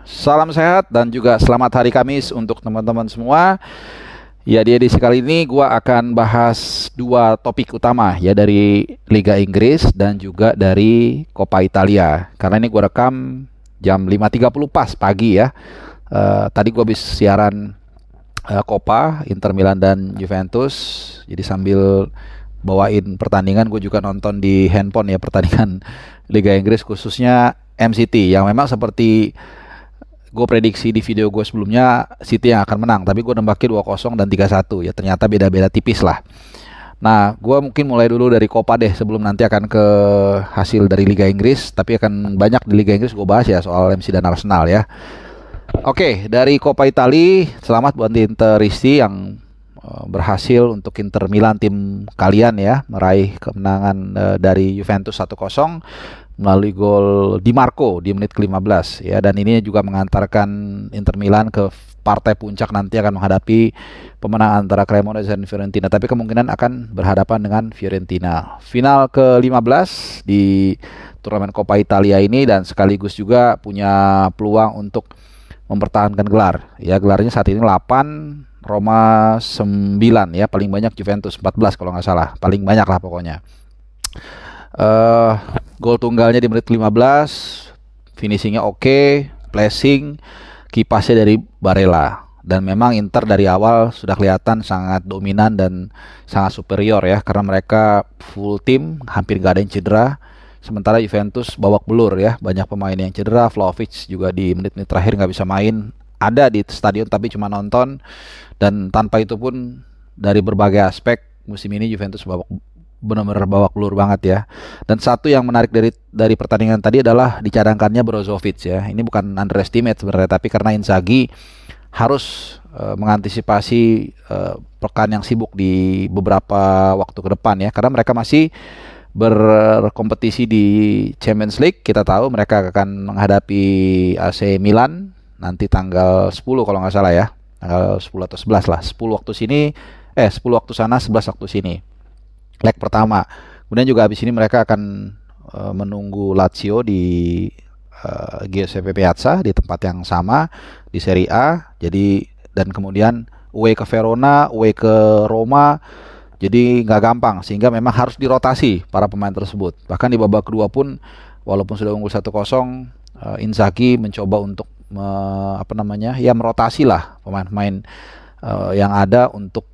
Salam sehat dan juga selamat hari Kamis untuk teman-teman semua. Ya, di edisi kali ini gua akan bahas dua topik utama ya, dari Liga Inggris dan juga dari Coppa Italia. Karena ini gua rekam jam 5.30 pas pagi ya. Tadi gua habis siaran Coppa Inter Milan dan Juventus. Jadi sambil bawain pertandingan, gue juga nonton di handphone ya pertandingan Liga Inggris, khususnya MCT yang memang seperti gue prediksi di video gue sebelumnya City yang akan menang, tapi gue nembakin 2-0 dan 3-1 ya, ternyata beda-beda tipis lah. Nah, gue mungkin mulai dulu dari Copa deh sebelum nanti akan ke hasil dari Liga Inggris, tapi akan banyak di Liga Inggris gue bahas ya soal MC dan Arsenal ya. Oke, dari Coppa Italia, selamat buat Interisti yang berhasil untuk Inter Milan, tim kalian ya, meraih kemenangan dari Juventus 1-0 melalui gol Di Marco di menit ke-15 ya, dan ini juga mengantarkan Inter Milan ke partai puncak, nanti akan menghadapi pemenang antara Cremonese dan Fiorentina, tapi kemungkinan akan berhadapan dengan Fiorentina. Final ke-15 di turnamen Coppa Italia ini, dan sekaligus juga punya peluang untuk mempertahankan gelar. Ya, gelarnya saat ini 8, Roma 9 ya, paling banyak Juventus 14 kalau nggak salah. Paling banyak lah pokoknya. Gol tunggalnya di menit 15, finishingnya oke, placing, kipasnya dari Barella. Dan memang Inter dari awal sudah kelihatan sangat dominan dan sangat superior ya, karena mereka full tim, hampir nggak ada yang cedera. Sementara Juventus babak belur ya, banyak pemain yang cedera. Vlahovic juga di menit-menit terakhir nggak bisa main. Ada di stadion tapi cuma nonton. Dan tanpa itu pun dari berbagai aspek musim ini Juventus benar-benar babak belur banget ya. Dan satu yang menarik dari pertandingan tadi adalah dicadangkannya Brozovic ya. Ini bukan underestimate sebenarnya, tapi karena Inzaghi harus mengantisipasi pekan yang sibuk di beberapa waktu ke depan ya, karena mereka masih berkompetisi di Champions League. Kita tahu mereka akan menghadapi AC Milan nanti tanggal 10 kalau nggak salah ya, tanggal 10 atau 11 lah, 10 waktu sini, 10 waktu sana, 11 waktu sini, leg pertama. Kemudian juga habis ini mereka akan menunggu Lazio di Giuseppe Piazza di tempat yang sama di Serie A. Jadi, dan kemudian away ke Verona, away ke Roma. Jadi nggak gampang, sehingga memang harus dirotasi para pemain tersebut. Bahkan di babak kedua pun, walaupun sudah unggul 1-0, Inzaghi mencoba untuk merotasi lah pemain-pemain yang ada untuk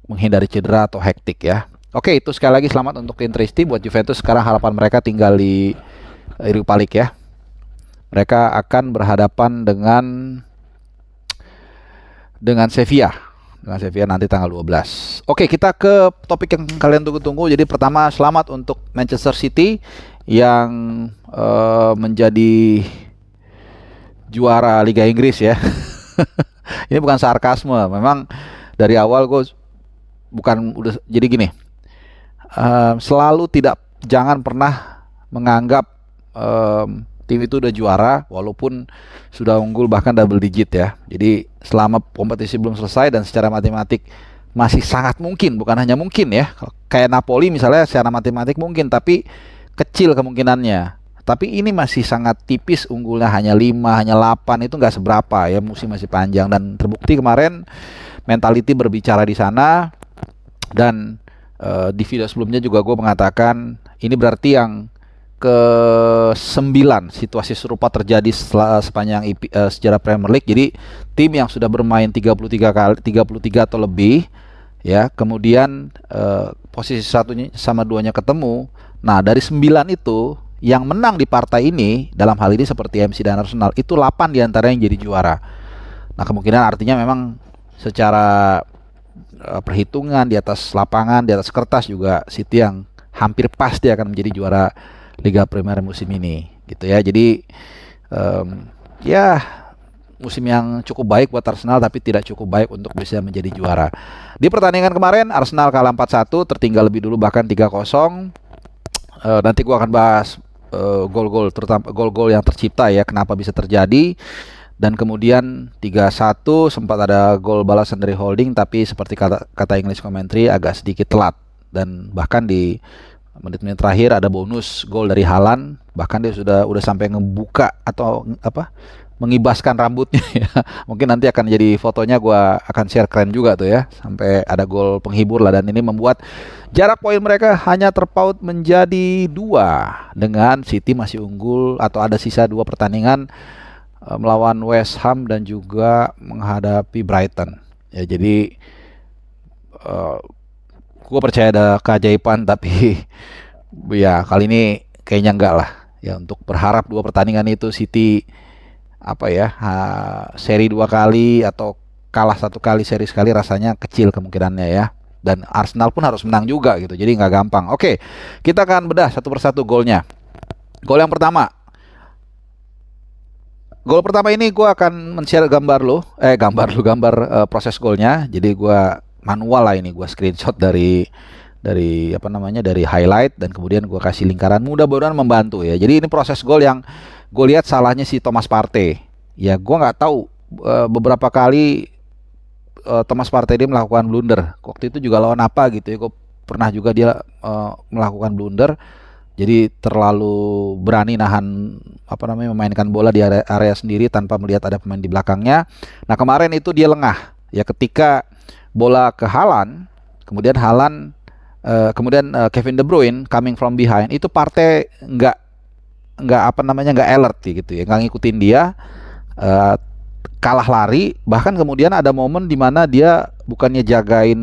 menghindari cedera atau hektik ya. Oke, itu sekali lagi selamat untuk Interisti. Buat Juventus sekarang harapan mereka tinggal di Europa League ya. Mereka akan berhadapan dengan Sevilla. Dengan Sevilla nanti tanggal 12. Oke, kita ke topik yang kalian tunggu-tunggu. Jadi pertama, selamat untuk Manchester City yang menjadi juara Liga Inggris ya. Ini bukan sarkasme, memang dari awal gue jadi gini. Selalu jangan pernah menganggap tim itu udah juara walaupun sudah unggul bahkan double digit ya. Jadi selama kompetisi belum selesai dan secara matematik masih sangat mungkin, bukan hanya mungkin ya. Kayak Napoli misalnya secara matematik mungkin, tapi kecil kemungkinannya. Tapi ini masih sangat tipis, unggulnya hanya 5, hanya 8, itu nggak seberapa ya, musim masih panjang. Dan terbukti kemarin mentality berbicara di sana. Dan di video sebelumnya juga gue mengatakan ini berarti yang ke-9 situasi serupa terjadi sepanjang sejarah Premier League. Jadi tim yang sudah bermain 33 atau lebih ya, kemudian posisi satunya sama duanya ketemu. Nah, dari 9 itu yang menang di partai ini, dalam hal ini seperti MC dan Arsenal, itu 8 diantara yang jadi juara. Nah, kemungkinan artinya memang secara perhitungan di atas lapangan, di atas kertas juga City yang hampir pasti akan menjadi juara Liga Premier musim ini gitu ya. Jadi ya musim yang cukup baik buat Arsenal, tapi tidak cukup baik untuk bisa menjadi juara. Di pertandingan kemarin Arsenal kalah 4-1, tertinggal lebih dulu bahkan 3-0. Nanti gua akan bahas gol-gol, terutama gol-gol yang tercipta ya, kenapa bisa terjadi. Dan kemudian 3-1 sempat ada gol balasan dari Holding, tapi seperti kata English Commentary agak sedikit telat. Dan bahkan di menit-menit terakhir ada bonus gol dari Haaland, bahkan dia sudah sampai ngebuka atau mengibaskan rambutnya ya. Mungkin nanti akan jadi fotonya gua akan share, keren juga tuh ya. Sampai ada gol penghibur lah, dan ini membuat jarak poin mereka hanya terpaut menjadi 2 dengan City masih unggul atau ada sisa 2 pertandingan melawan West Ham dan juga menghadapi Brighton. Ya jadi gue percaya ada keajaiban, tapi ya kali ini kayaknya enggak lah. Ya untuk berharap 2 pertandingan itu City seri 2 kali atau kalah 1 kali, seri sekali, rasanya kecil kemungkinannya ya. Dan Arsenal pun harus menang juga gitu, jadi nggak gampang. Oke, kita akan bedah satu persatu golnya. Gol yang pertama. Gol pertama ini gue akan men-share gambar proses golnya. Jadi gue manual lah, ini gue screenshot dari dari highlight, dan kemudian gue kasih lingkaran, mudah-mudahan membantu ya. Jadi ini proses gol yang gue lihat salahnya si Thomas Partey. Ya gue nggak tahu, beberapa kali Thomas Partey dia melakukan blunder. Waktu itu juga lawan apa gitu ya, gue pernah juga dia melakukan blunder. Jadi terlalu berani memainkan bola di area sendiri tanpa melihat ada pemain di belakangnya. Nah kemarin itu dia lengah ya, ketika bola ke Haaland, kemudian Kevin De Bruyne coming from behind, itu Partey nggak alert gitu ya, nggak ngikutin dia, kalah lari. Bahkan kemudian ada momen di mana dia bukannya jagain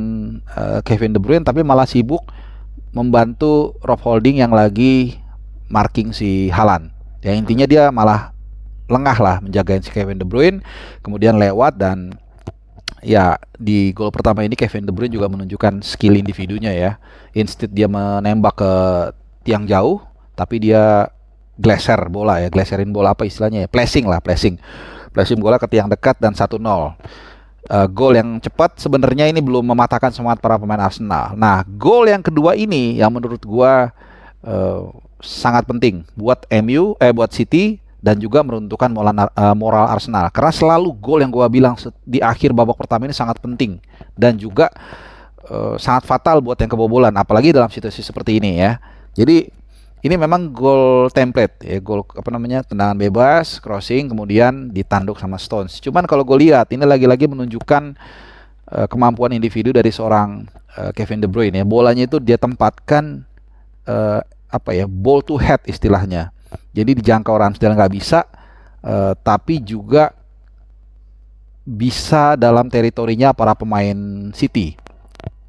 Kevin De Bruyne, tapi malah sibuk membantu Rob Holding yang lagi marking si Haaland. Ya intinya dia malah lengah lah menjagain si Kevin De Bruyne, kemudian lewat. Dan ya di gol pertama ini Kevin De Bruyne juga menunjukkan skill individunya ya. Instead dia menembak ke tiang jauh, tapi dia glaserin bola, apa istilahnya ya, flashing bola ke tiang dekat, dan 1-0. Gol yang cepat sebenarnya ini belum mematahkan semangat para pemain Arsenal. Nah gol yang kedua ini yang menurut gua sangat penting buat buat City, dan juga meruntuhkan moral Arsenal. Karena selalu gol yang gua bilang di akhir babak pertama ini sangat penting, dan juga sangat fatal buat yang kebobolan, apalagi dalam situasi seperti ini ya. Jadi ini memang gol template ya, gol tendangan bebas, crossing, kemudian ditanduk sama Stones. Cuman kalau gue lihat ini lagi-lagi menunjukkan kemampuan individu dari seorang Kevin De Bruyne ya. Bolanya itu dia tempatkan ball to head istilahnya. Jadi dijangkau Ramsdale nggak bisa, tapi juga bisa dalam teritorinya para pemain City.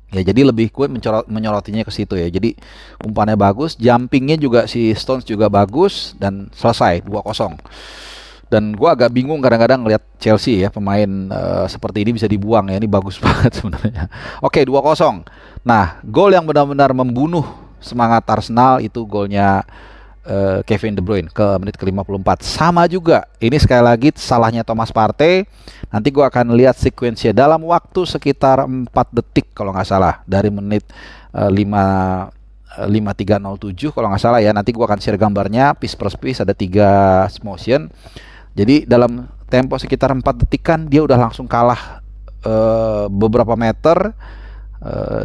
Ya jadi lebih kuat menyorotinya ke situ ya. Jadi umpannya bagus, jumpingnya juga si Stones juga bagus, dan selesai 2-0. Dan gua agak bingung kadang-kadang ngelihat Chelsea ya, pemain seperti ini bisa dibuang ya. Ini bagus banget sebenarnya. Oke, 2-0. Nah, gol yang benar-benar membunuh semangat Arsenal itu golnya Kevin De Bruyne ke menit ke-54. Sama juga, ini sekali lagi salahnya Thomas Partey. Nanti gue akan lihat sekuensinya dalam waktu sekitar 4 detik kalau nggak salah, dari menit 5307 kalau nggak salah ya. Nanti gue akan share gambarnya piece per piece, ada 3 motion. Jadi dalam tempo sekitar 4 detik kan dia udah langsung kalah beberapa meter.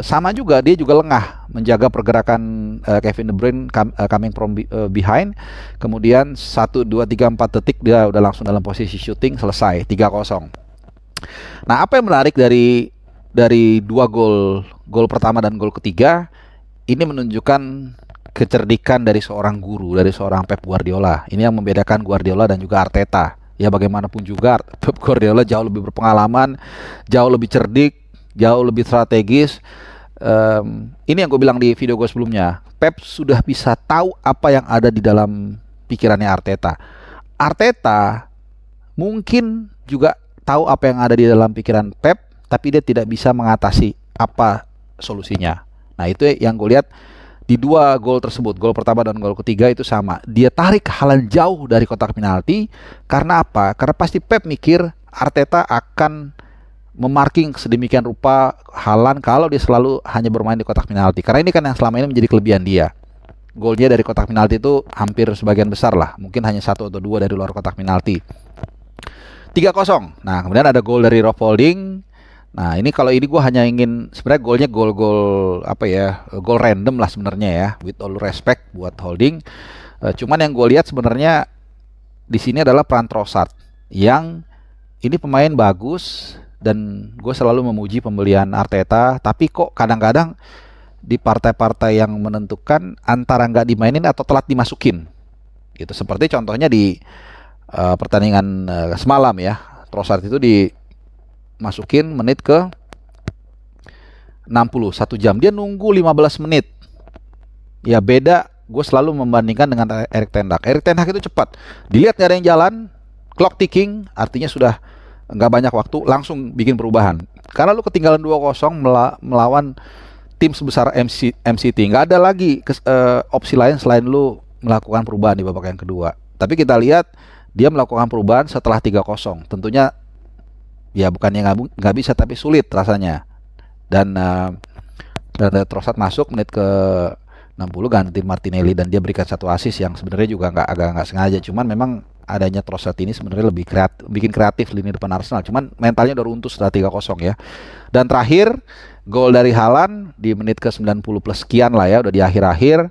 Sama juga, dia juga lengah menjaga pergerakan Kevin De Bruyne coming from behind. Kemudian 1, 2, 3, 4 detik dia udah langsung dalam posisi shooting, selesai 3-0. Nah apa yang menarik dari 2 gol pertama dan gol ketiga, ini menunjukkan kecerdikan dari seorang guru, dari seorang Pep Guardiola. Ini yang membedakan Guardiola dan juga Arteta. Ya bagaimanapun juga Pep Guardiola jauh lebih berpengalaman, jauh lebih cerdik, jauh lebih strategis. Ini yang gue bilang di video gue sebelumnya, Pep sudah bisa tahu apa yang ada di dalam pikirannya Arteta. Arteta mungkin juga tahu apa yang ada di dalam pikiran Pep, tapi dia tidak bisa mengatasi apa solusinya. Nah itu yang gue lihat di 2 gol tersebut. Gol pertama dan gol ketiga itu sama, dia tarik Haaland jauh dari kotak penalti. Karena apa? Karena pasti Pep mikir Arteta akan memarking sedemikian rupa Haaland kalau dia selalu hanya bermain di kotak penalti. Karena ini kan yang selama ini menjadi kelebihan dia. Golnya dari kotak penalti itu hampir sebagian besar lah, mungkin hanya 1 atau 2 dari luar kotak penalti. 3-0. Nah kemudian ada gol dari Rob Holding. Nah ini kalau ini gue hanya ingin, sebenarnya golnya gol random lah sebenarnya ya, with all respect buat Holding. Cuman yang gue lihat sebenarnya di sini adalah peran Trossard. yang ini pemain bagus dan gue selalu memuji pembelian Arteta, tapi kok kadang-kadang di partai-partai yang menentukan antara nggak dimainin atau telat dimasukin gitu. Seperti contohnya di pertandingan semalam ya, Trossard itu dimasukin menit ke 60, 1 jam, dia nunggu 15 menit. Ya beda, gue selalu membandingkan dengan Erik ten Hag. Erik ten Hag itu cepat, dilihat nggak ada yang jalan, clock ticking, artinya sudah nggak banyak waktu, langsung bikin perubahan. Karena lu ketinggalan 2-0 melawan tim sebesar MCT, nggak ada lagi opsi lain selain lu melakukan perubahan di babak yang kedua. Tapi kita lihat dia melakukan perubahan setelah 3-0. Tentunya ya bukannya nggak bisa, tapi sulit rasanya. Dan Trossard masuk menit ke 60 ganti Martinelli dan dia berikan satu assist yang sebenarnya juga agak sengaja. Cuman memang adanya Trossard ini sebenarnya lebih bikin kreatif lini depan Arsenal. Cuman mentalnya udah runtuh setelah 3-0 ya. Dan terakhir gol dari Haaland di menit ke 90 plus sekian lah ya, udah di akhir-akhir.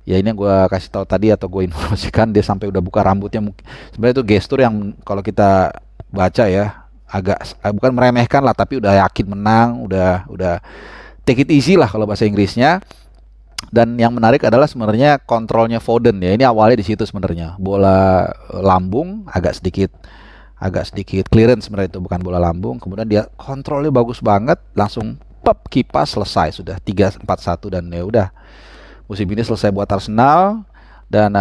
Ya ini yang gue kasih tahu tadi atau gue informasikan, dia sampai udah buka rambutnya. Sebenarnya itu gestur yang kalau kita baca ya agak bukan meremehkan lah, tapi udah yakin menang, udah take it easy lah kalau bahasa Inggrisnya. Dan yang menarik adalah sebenarnya kontrolnya Foden ya. Ini awalnya di situ sebenarnya. Bola lambung agak sedikit clearance sebenarnya, itu bukan bola lambung. Kemudian dia kontrolnya bagus banget, langsung pop kipas, selesai sudah 3-4-1 dan ya udah. Musim ini selesai buat Arsenal dan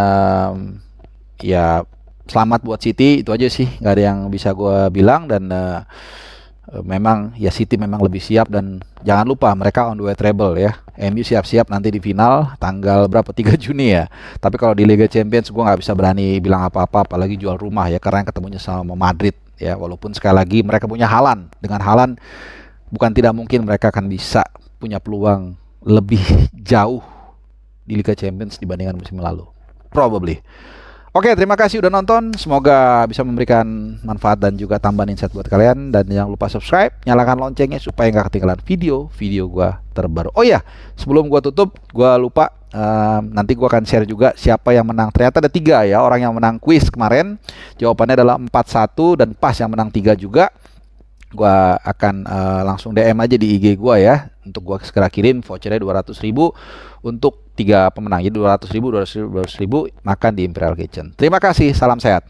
ya selamat buat City, itu aja sih, nggak ada yang bisa gue bilang. Dan memang ya City memang lebih siap dan jangan lupa mereka on the way treble ya. MU siap-siap nanti di final tanggal berapa, 3 Juni ya. Tapi kalau di Liga Champions gue nggak bisa berani bilang apa-apa, apalagi jual rumah ya, karena ketemunya sama Madrid ya. Walaupun sekali lagi mereka punya Haaland, dengan Haaland bukan tidak mungkin mereka akan bisa punya peluang lebih jauh di Liga Champions dibandingkan musim lalu. Probably. Oke, terima kasih udah nonton. Semoga bisa memberikan manfaat dan juga tambahan insight buat kalian. Dan jangan lupa subscribe, nyalakan loncengnya supaya nggak ketinggalan video gua terbaru. Oh ya, sebelum gua tutup, gua lupa nanti gua akan share juga siapa yang menang. Ternyata ada 3 ya orang yang menang kuis kemarin. Jawabannya adalah 4-1 dan pas yang menang 3 juga. Gua akan langsung DM aja di IG gua ya, untuk gua segera kirim vouchernya 200.000 untuk 3 pemenang. Jadi 200.000 makan di Imperial Kitchen. Terima kasih, salam sehat.